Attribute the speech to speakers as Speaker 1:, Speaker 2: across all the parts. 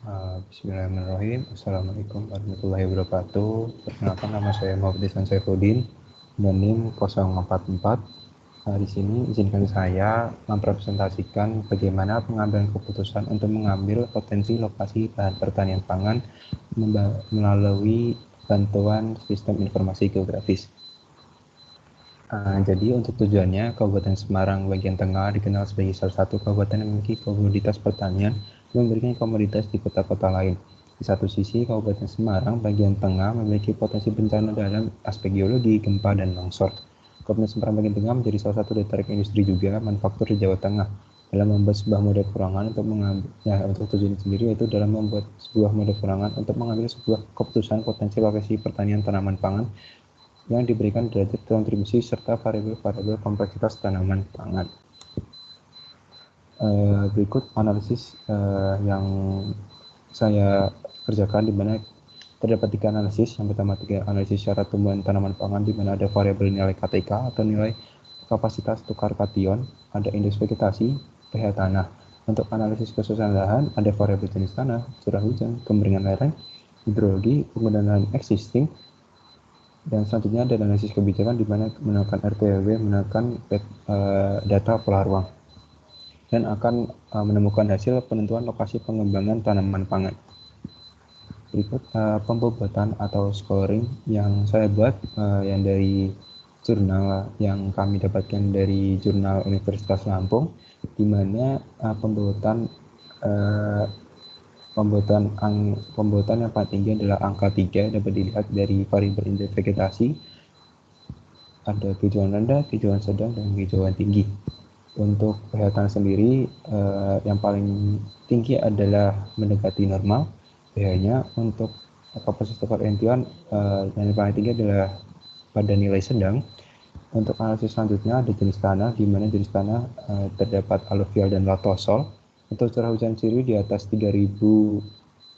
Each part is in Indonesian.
Speaker 1: Bismillahirrahmanirrahim. Assalamualaikum warahmatullahi wabarakatuh. Perkenalkan, nama saya Muhammad Ihsan Saifuddin, NIM 044. Di sini izinkan saya mempresentasikan bagaimana pengambilan keputusan untuk mengambil potensi lokasi bahan pertanian pangan melalui bantuan sistem informasi geografis. Jadi untuk tujuannya, Kabupaten Semarang bagian tengah dikenal sebagai salah satu kabupaten yang memiliki komoditas pertanian yang memberikan komoditas di kota-kota lain. Di satu sisi, Kabupaten Semarang bagian tengah memiliki potensi bencana dalam aspek geologi, gempa, dan longsor. Kabupaten Semarang bagian tengah menjadi salah satu daya tarik industri juga manufaktur di Jawa Tengah. Dalam membuat sebuah model perangan untuk tujuan sendiri, yaitu dalam membuat sebuah model perangan untuk mengambil sebuah keputusan potensi lokasi pertanian tanaman pangan yang diberikan derajat kontribusi serta variabel-variabel kompleksitas tanaman pangan. Berikut analisis yang saya kerjakan, di mana terdapat 3 analisis. Yang pertama, 3 analisis syarat tumbuhan tanaman pangan, di mana ada variabel nilai KTK atau nilai kapasitas tukar kation, ada indeks vegetasi, pH tanah. Untuk analisis kesusahan lahan, ada variabel jenis tanah, curah hujan, kemiringan lereng, hidrologi, penggunaan lahan existing, dan selanjutnya ada analisis kebijakan, di mana menggunakan RTRW, menggunakan data pola ruang, dan akan menemukan hasil penentuan lokasi pengembangan tanaman pangan. Berikut pembobotan atau scoring yang saya buat, yang dari jurnal yang kami dapatkan dari jurnal Universitas Lampung, di mana pembobotan yang paling tinggi adalah angka 3, dapat dilihat dari variabel indeks vegetasi, ada hijauan rendah, hijauan sedang, dan hijauan tinggi. Untuk pH tanah sendiri, yang paling tinggi adalah mendekati normal pH-nya. Untuk kapasitas tukar cation, yang paling tinggi adalah pada nilai sedang. Untuk analisis selanjutnya ada jenis tanah, di mana jenis tanah terdapat aluvial dan latosol. Untuk curah hujan sendiri di atas 3000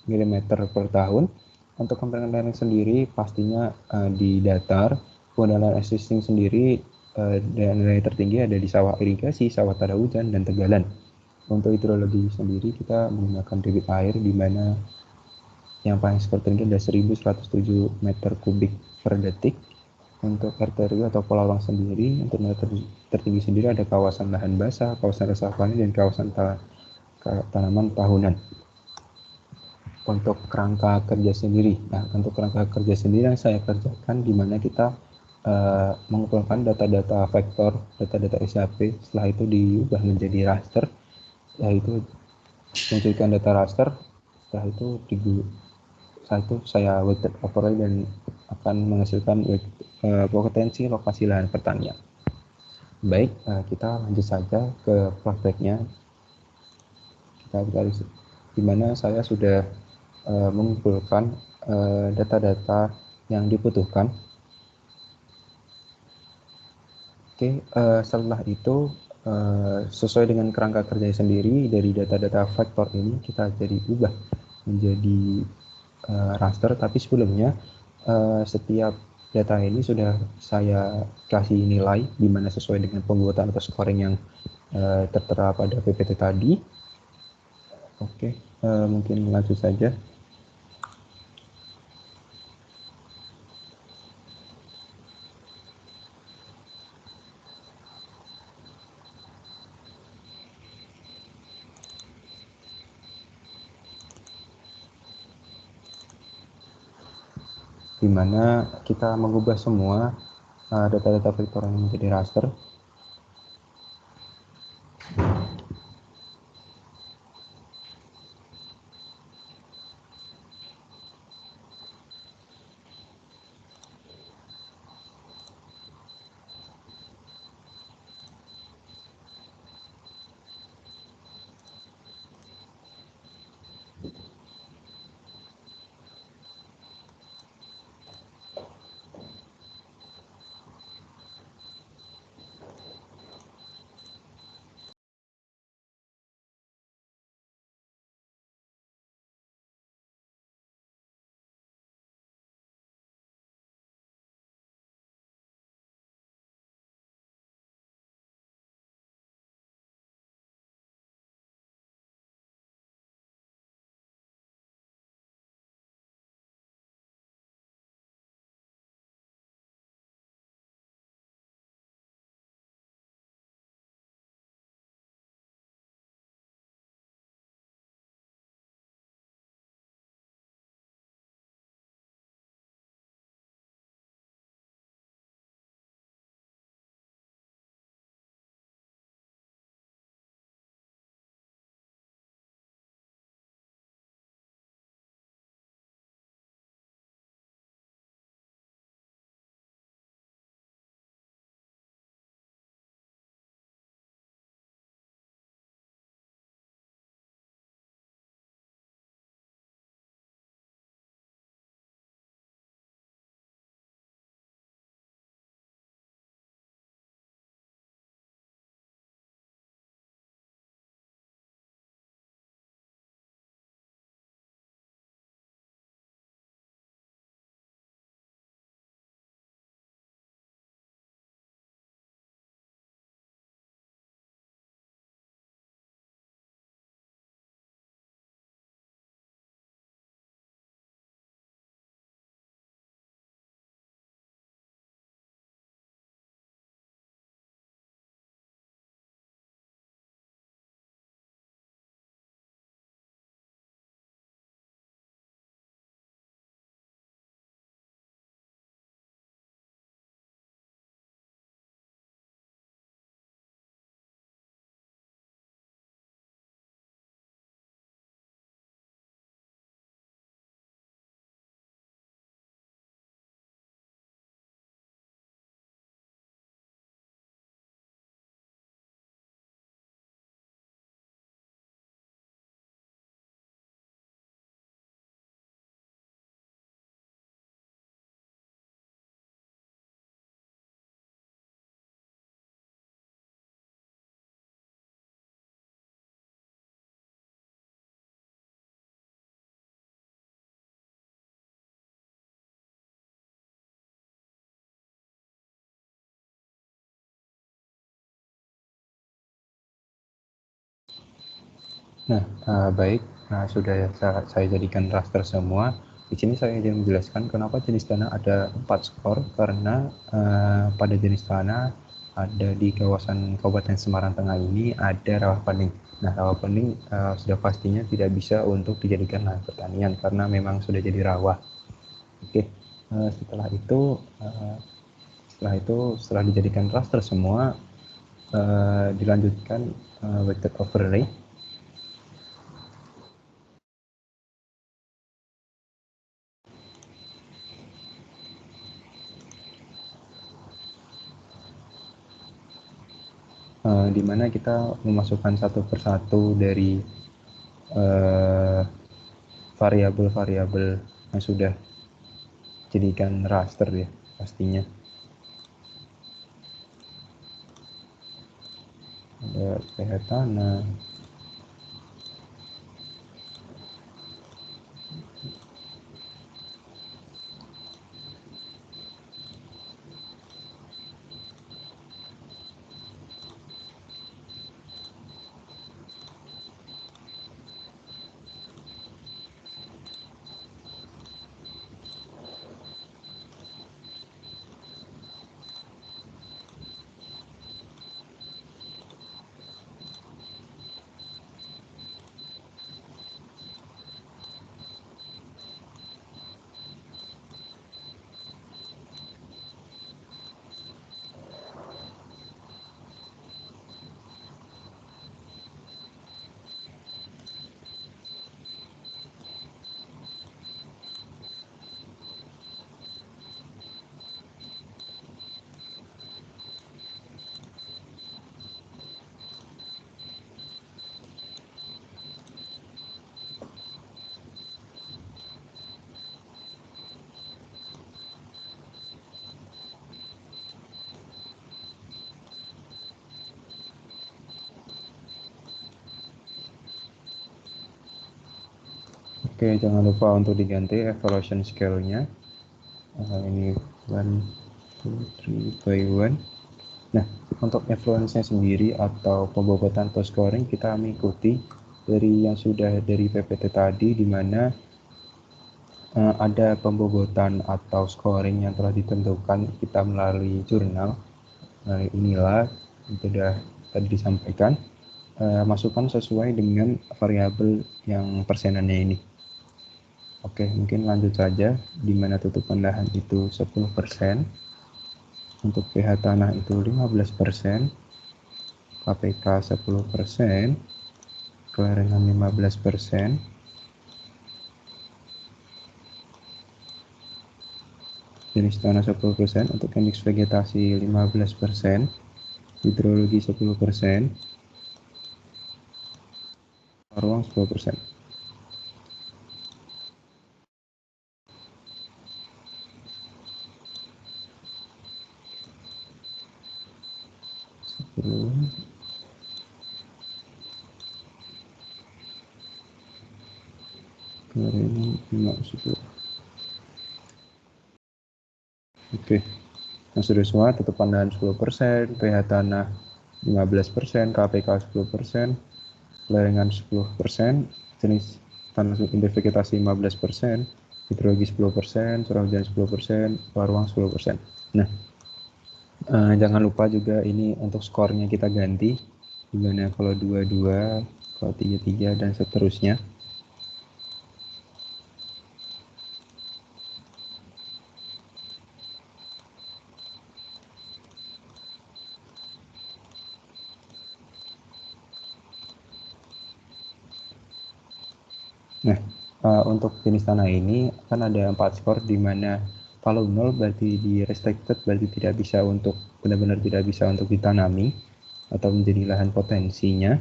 Speaker 1: mm per tahun. Untuk kemiringan lereng sendiri pastinya di datar. Penggunaan existing sendiri dan nilai tertinggi ada di sawah irigasi, sawah tada hujan, dan tegalan. Untuk hidrologi sendiri kita menggunakan debit air, di mana yang paling skor tinggi adalah 1107 meter kubik per detik. Untuk RTRW atau pola ruang sendiri, untuk nilai tertinggi sendiri ada kawasan lahan basah, kawasan resapan, dan kawasan tanaman tahunan. Untuk kerangka kerja sendiri, untuk kerangka kerja sendiri yang saya kerjakan, di mana kita mengumpulkan data-data vektor, data-data SAP, setelah itu diubah menjadi raster, yaitu munculkan data raster, setelah itu saya weighted overlay dan akan menghasilkan potensi lokasi lahan pertanian. Baik, kita lanjut saja ke prakteknya. Di mana saya sudah mengumpulkan data-data yang dibutuhkan. Setelah itu sesuai dengan kerangka kerja sendiri, dari data-data vektor ini kita jadi ubah menjadi raster. Tapi sebelumnya setiap data ini sudah saya kasih nilai, di mana sesuai dengan pembuatan atau scoring yang tertera pada PPT tadi. Mungkin lanjut saja. Di mana kita mengubah semua data-data vektor yang menjadi raster. Nah, baik. Nah, sudah saya jadikan raster semua. Di sini saya ingin menjelaskan kenapa jenis tanah ada 4 skor, karena pada jenis tanah ada di kawasan Kabupaten Semarang Tengah ini ada rawa pening. Nah, rawa pening sudah pastinya tidak bisa untuk dijadikan lahan pertanian karena memang sudah jadi rawa. Oke, setelah itu setelah dijadikan raster semua, dilanjutkan vector overlay. Di mana kita memasukkan satu persatu dari variabel-variabel yang sudah jadikan raster ya pastinya. Ada pH tanah, oke, jangan lupa untuk diganti evaluation scale-nya. Ini 1, 2, 3 by 1. Nah, untuk evaluasinya sendiri atau pembobotan atau scoring kita mengikuti dari yang sudah dari PPT tadi, di mana ada pembobotan atau scoring yang telah ditentukan kita melalui jurnal. Melalui inilah yang sudah tadi disampaikan, masukkan sesuai dengan variabel yang persenannya ini. Oke, mungkin lanjut saja, di mana tutupan lahan itu 10%, untuk pH tanah itu 15%, KPK 10%, kelarangan 15%, jenis tanah 10%, untuk indeks vegetasi 15%, hidrologi 10%, ruang 10%. Kelarangan 10. Oke, yang sudah semua tutupan lahan 10%, pH tanah 15%, KPK 10%, kelarangan 10%, jenis tanah indeks vegetasi 15%, hidrologi 10%, curah hujan 10%, ruang 10%. Nah, jangan lupa juga ini untuk skornya kita ganti, dimana kalau 22, kalau 33 dan seterusnya. Nah, untuk jenis tanah ini kan ada 4 skor, di mana kalau 0 berarti di restricted, berarti tidak bisa untuk benar-benar tidak bisa untuk ditanami atau menjadi lahan potensinya.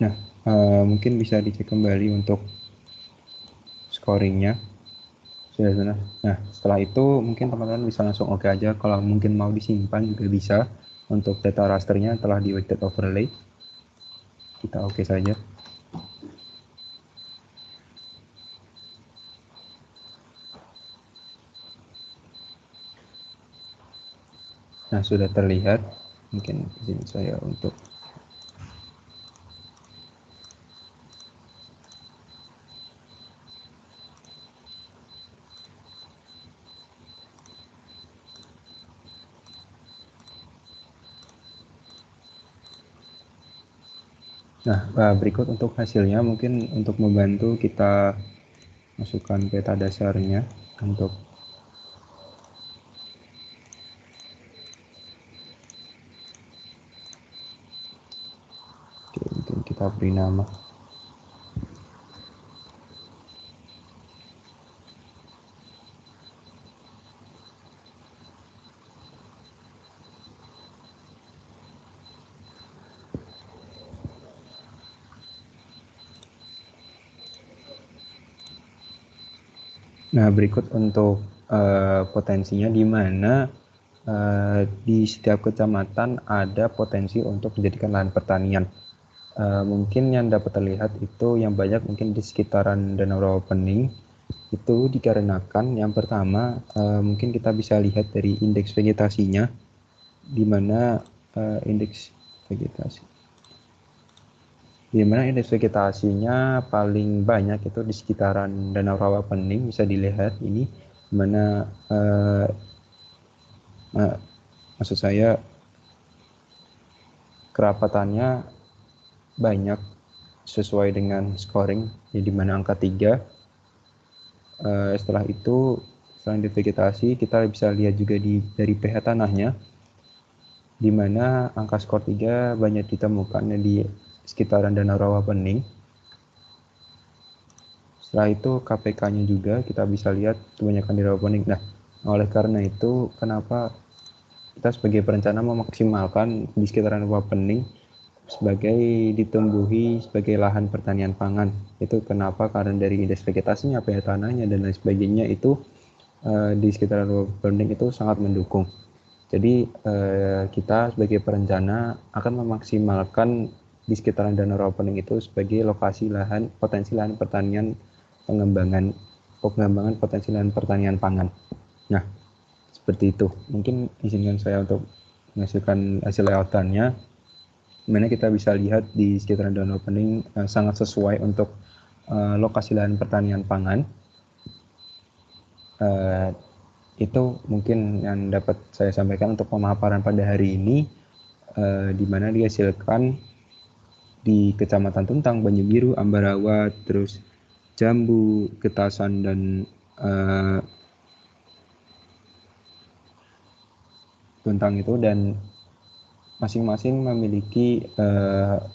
Speaker 1: Nah, mungkin bisa dicek kembali untuk scoringnya. Nah, setelah itu mungkin teman-teman bisa langsung oke aja. Kalau mungkin mau disimpan juga bisa. Untuk data rasternya telah di weighted overlay. Kita oke saja. Nah, sudah terlihat. Mungkin izin saya untuk berikut untuk hasilnya. Mungkin untuk membantu kita masukkan peta dasarnya untuk mungkin kita beri nama. Nah, berikut untuk potensinya, di mana di setiap kecamatan ada potensi untuk menjadikan lahan pertanian. Mungkin yang dapat terlihat itu yang banyak mungkin di sekitaran Danau Rawapening. Itu dikarenakan yang pertama mungkin kita bisa lihat dari indeks vegetasinya, di mana indeks vegetasinya paling banyak itu di sekitaran Danau Rawapening. Bisa dilihat ini, di mana maksud saya kerapatannya banyak sesuai dengan scoring, ya, di mana angka 3. Setelah itu, selain di vegetasi, kita bisa lihat juga dari pH tanahnya, di mana angka skor 3 banyak ditemukannya di sekitaran Danau Rawapening. Setelah itu KPK-nya juga kita bisa lihat kebanyakan di Rawapening. Nah, oleh karena itu kenapa kita sebagai perencana memaksimalkan di sekitaran Rawapening sebagai ditumbuhi sebagai lahan pertanian pangan. Itu kenapa? Karena dari indeks vegetasinya, pH tanahnya, dan lain sebagainya itu di sekitaran Rawapening itu sangat mendukung. Jadi kita sebagai perencana akan memaksimalkan di sekitaran Danau Rawapening itu sebagai lokasi lahan, potensi lahan pertanian, pengembangan potensi lahan pertanian pangan. Nah, seperti itu. Mungkin izinkan saya untuk menghasilkan hasil layoutannya, dimana kita bisa lihat di sekitaran Danau Rawapening sangat sesuai untuk lokasi lahan pertanian pangan. Itu mungkin yang dapat saya sampaikan untuk pemaparan pada hari ini, di mana dihasilkan di Kecamatan Tuntang, Banyu Ambarawa, terus Jambu, Getasan, dan Tuntang itu, dan masing-masing memiliki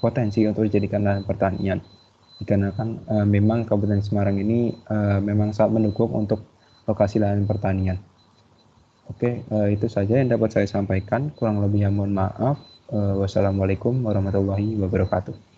Speaker 1: potensi untuk dijadikan lahan pertanian. Dikarenakan memang Kabupaten Semarang ini memang sangat mendukung untuk lokasi lahan pertanian. Oke, itu saja yang dapat saya sampaikan. Kurang lebihnya mohon maaf. Wassalamualaikum warahmatullahi wabarakatuh.